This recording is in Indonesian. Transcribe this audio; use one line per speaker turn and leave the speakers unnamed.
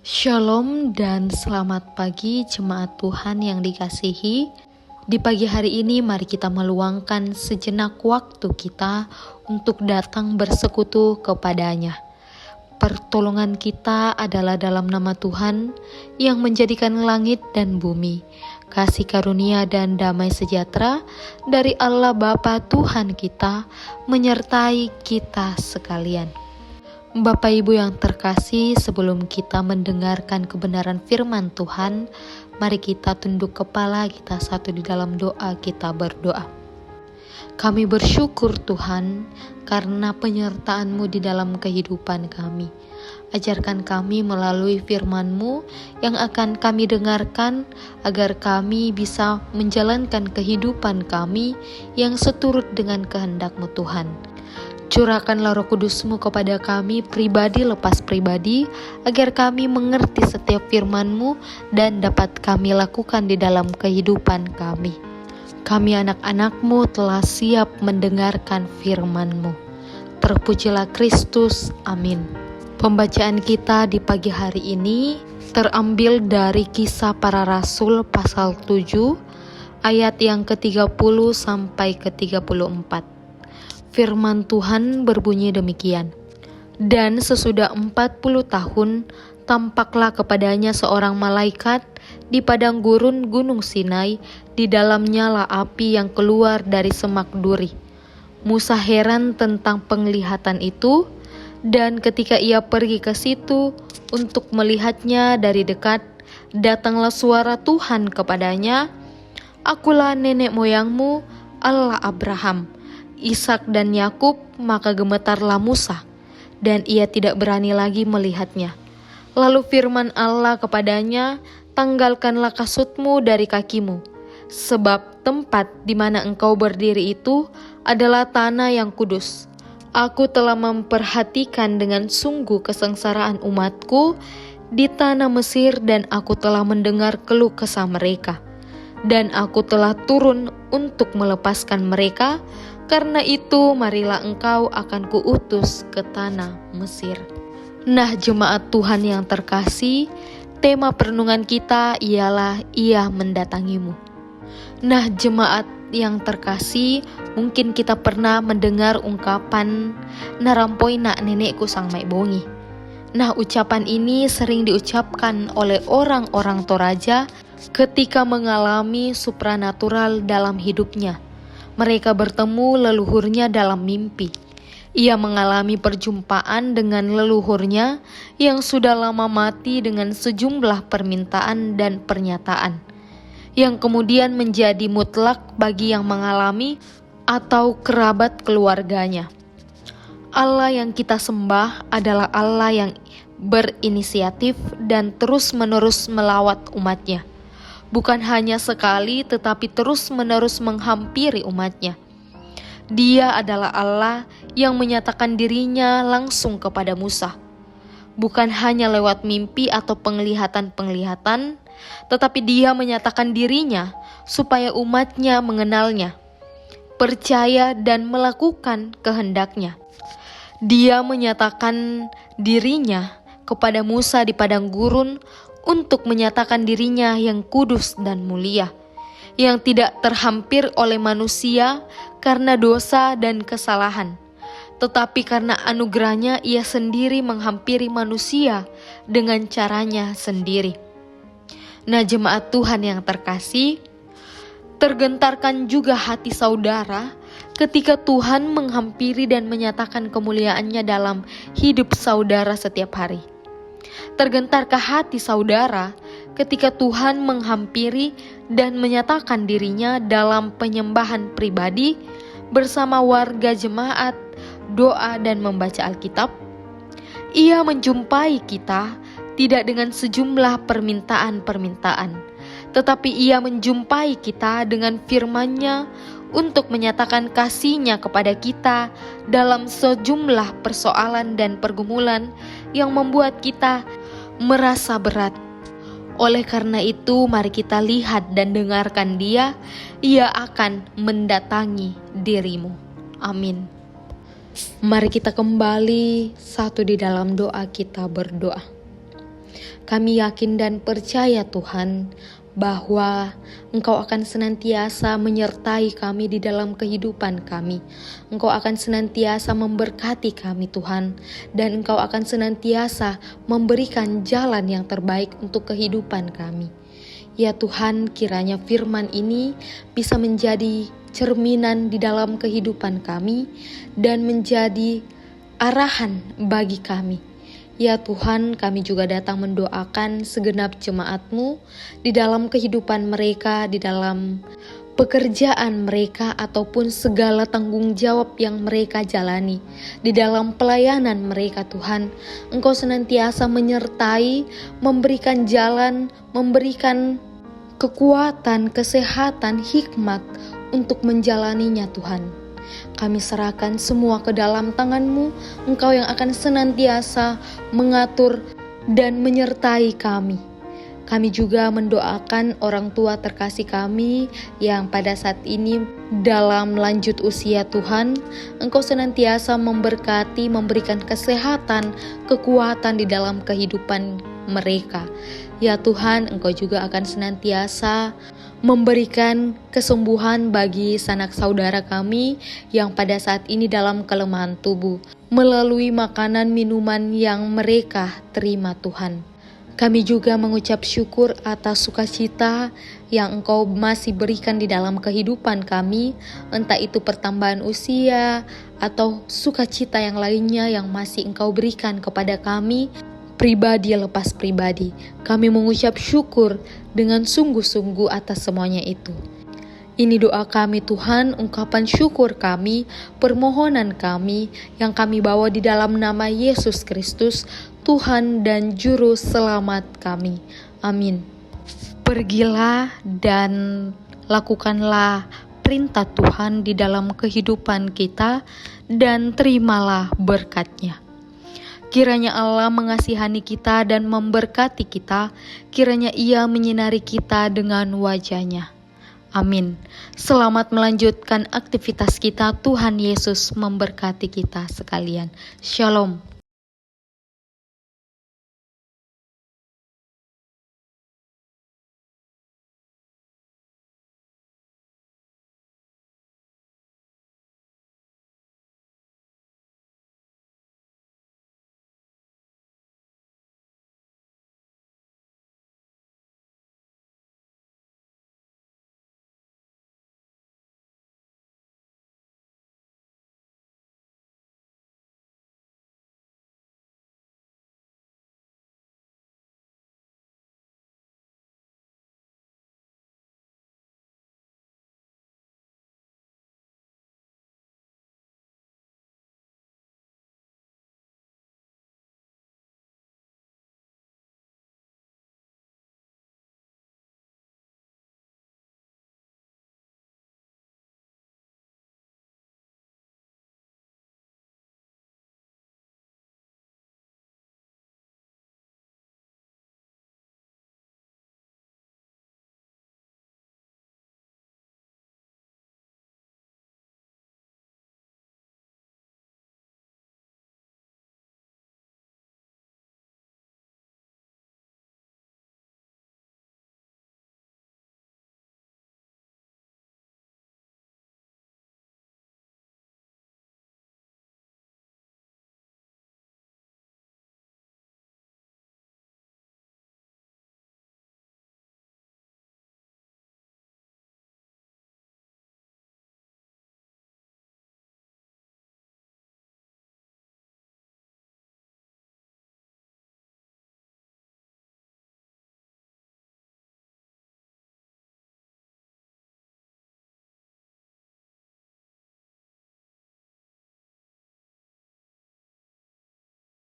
Shalom dan selamat pagi jemaat Tuhan yang dikasihi. Di pagi hari ini mari kita meluangkan sejenak waktu kita untuk datang bersekutu kepadanya. Pertolongan kita adalah dalam nama Tuhan yang menjadikan langit dan bumi. Kasih karunia dan damai sejahtera dari Allah Bapa Tuhan kita menyertai kita sekalian. Bapak Ibu yang terkasih, sebelum kita mendengarkan kebenaran firman Tuhan, mari kita tunduk kepala kita satu di dalam doa. Kita berdoa. Kami bersyukur Tuhan karena penyertaan-Mu di dalam kehidupan kami. Ajarkan kami melalui firman-Mu yang akan kami dengarkan, agar kami bisa menjalankan kehidupan kami yang seturut dengan kehendak-Mu Tuhan. Curahkanlah Roh Kudus-Mu kepada kami pribadi lepas pribadi, agar kami mengerti setiap firman-Mu dan dapat kami lakukan di dalam kehidupan kami. Kami anak-anak-Mu telah siap mendengarkan firman-Mu. Terpujilah Kristus, amin. Pembacaan kita di pagi hari ini terambil dari Kisah Para Rasul pasal 7 ayat yang ke-30 sampai ke-34. Firman Tuhan berbunyi demikian. Dan sesudah 40 tahun, tampaklah kepadanya seorang malaikat di padang gurun Gunung Sinai, di dalamnya nyala api yang keluar dari semak duri. Musa heran tentang penglihatan itu, dan ketika ia pergi ke situ untuk melihatnya dari dekat, datanglah suara Tuhan kepadanya, "Akulah nenek moyangmu, Allah Abraham, Ishak dan Yakub." Maka gemetarlah Musa, dan ia tidak berani lagi melihatnya. Lalu firman Allah kepadanya, "Tanggalkanlah kasutmu dari kakimu, sebab tempat di mana engkau berdiri itu adalah tanah yang kudus. Aku telah memperhatikan dengan sungguh kesengsaraan umatku di tanah Mesir, dan aku telah mendengar keluh kesah mereka. Dan aku telah turun untuk melepaskan mereka. Karena itu marilah engkau akan kuutus ke tanah Mesir." Nah, jemaat Tuhan yang terkasih, tema perenungan kita ialah Ia mendatangimu. Nah, jemaat yang terkasih, mungkin kita pernah mendengar ungkapan "narampoi nak nenekku sang mai bongi". Nah, ucapan ini sering diucapkan oleh orang-orang Toraja ketika mengalami supranatural dalam hidupnya. Mereka bertemu leluhurnya dalam mimpi. Ia mengalami perjumpaan dengan leluhurnya yang sudah lama mati dengan sejumlah permintaan dan pernyataan, yang kemudian menjadi mutlak bagi yang mengalami atau kerabat keluarganya. Allah yang kita sembah adalah Allah yang berinisiatif dan terus-menerus melawat umatnya. Bukan hanya sekali, tetapi terus-menerus menghampiri umatnya. Dia adalah Allah yang menyatakan dirinya langsung kepada Musa. Bukan hanya lewat mimpi atau penglihatan-penglihatan, tetapi Dia menyatakan dirinya supaya umatnya mengenalnya, percaya dan melakukan kehendaknya. Dia menyatakan dirinya kepada Musa di padang gurun untuk menyatakan dirinya yang kudus dan mulia, yang tidak terhampir oleh manusia karena dosa dan kesalahan, tetapi karena anugerahnya Ia sendiri menghampiri manusia dengan caranya sendiri. Nah, jemaat Tuhan yang terkasih, tergentarkan juga hati saudara ketika Tuhan menghampiri dan menyatakan kemuliaannya dalam hidup saudara setiap hari. Tergentarkah hati saudara ketika Tuhan menghampiri dan menyatakan dirinya dalam penyembahan pribadi bersama warga jemaat, doa dan membaca Alkitab? Ia menjumpai kita tidak dengan sejumlah permintaan-permintaan, tetapi Ia menjumpai kita dengan firman-Nya untuk menyatakan kasih-Nya kepada kita dalam sejumlah persoalan dan pergumulan yang membuat kita merasa berat. Oleh karena itu, mari kita lihat dan dengarkan Dia. Ia akan mendatangi dirimu. Amin. Mari kita kembali satu di dalam doa. Kita berdoa. Kami yakin dan percaya Tuhan bahwa Engkau akan senantiasa menyertai kami di dalam kehidupan kami. Engkau akan senantiasa memberkati kami Tuhan, dan Engkau akan senantiasa memberikan jalan yang terbaik untuk kehidupan kami. Ya Tuhan, kiranya firman ini bisa menjadi cerminan di dalam kehidupan kami dan menjadi arahan bagi kami. Ya Tuhan, kami juga datang mendoakan segenap jemaat-Mu di dalam kehidupan mereka, di dalam pekerjaan mereka ataupun segala tanggung jawab yang mereka jalani. Di dalam pelayanan mereka Tuhan, Engkau senantiasa menyertai, memberikan jalan, memberikan kekuatan, kesehatan, hikmat untuk menjalaninya Tuhan. Kami serahkan semua ke dalam tangan-Mu, Engkau yang akan senantiasa mengatur dan menyertai kami. Kami juga mendoakan orang tua terkasih kami yang pada saat ini dalam lanjut usia Tuhan. Engkau senantiasa memberkati, memberikan kesehatan, kekuatan di dalam kehidupan mereka. Ya Tuhan, Engkau juga akan senantiasa memberikan kesembuhan bagi sanak saudara kami yang pada saat ini dalam kelemahan tubuh, melalui makanan minuman yang mereka terima Tuhan. Kami juga mengucap syukur atas sukacita yang Engkau masih berikan di dalam kehidupan kami, entah itu pertambahan usia atau sukacita yang lainnya yang masih Engkau berikan kepada kami, pribadi lepas pribadi. Kami mengucap syukur dengan sungguh-sungguh atas semuanya itu. Ini doa kami Tuhan, ungkapan syukur kami, permohonan kami yang kami bawa di dalam nama Yesus Kristus, Tuhan dan Juru Selamat kami. Amin. Pergilah dan lakukanlah perintah Tuhan di dalam kehidupan kita dan terimalah berkat-Nya. Kiranya Allah mengasihani kita dan memberkati kita, kiranya Ia menyinari kita dengan wajah-Nya. Amin. Selamat melanjutkan aktivitas kita. Tuhan Yesus memberkati kita sekalian. Shalom.